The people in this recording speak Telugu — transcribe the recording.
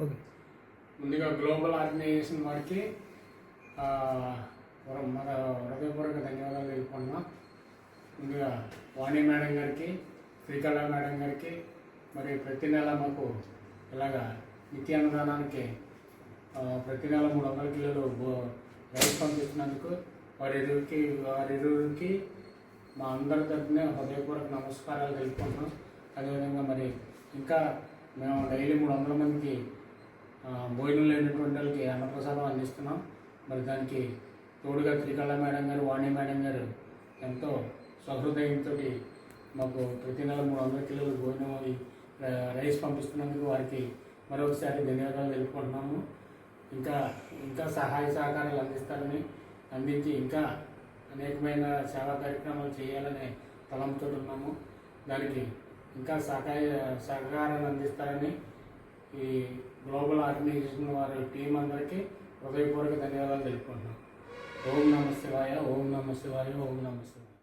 ఓకే. ముందుగా గ్లోబల్ ఆర్గనైజేషన్ వారికి మన హృదయపూర్వక ధన్యవాదాలు తెలుపుకుంటున్నాం. ముందుగా వాణి మేడం గారికి, శ్రీకళ మేడం గారికి, మరి ప్రతి నెల మాకు ఇలాగా నిత్యాన్నదానానికి ప్రతి నెల 300 కిలోలు రైస్ పంపిస్తున్నందుకు వారిరువురికి మా అందరి తరఫున హృదయపూర్వక నమస్కారాలు తెలుపుకుంటున్నాం. అదేవిధంగా మరి ఇంకా మేము డైలీ 300 మందికి భోజనం లేనటువంటి వాళ్ళకి అన్నప్రసాదం అందిస్తున్నాం. మరి దానికి తోడుగా త్రికళ మేడం గారు, వాణి మేడం గారు ఎంతో సహృదయంతో మాకు ప్రతి నెల 300 కిలోలు భోజనం రైస్ పంపిస్తున్నందుకు వారికి మరొకసారి ధన్యవాదాలు తెలుపుకుంటున్నాము. ఇంకా సహాయ సహకారాలు అందించి ఇంకా అనేకమైన సేవా కార్యక్రమాలు చేయాలనే తలంతో ఉన్నాము. దానికి ఇంకా సహకారాన్ని అందిస్తారని ఈ గ్లోబల్ ఆర్గనైజేషన్ వారి టీం అందరికీ హృదయపూర్వక ధన్యవాదాలు తెలుపుకుంటున్నాం. ఓం నమ శివాయ, ఓం నమ శివాయ, ఓం నమ శివాయ.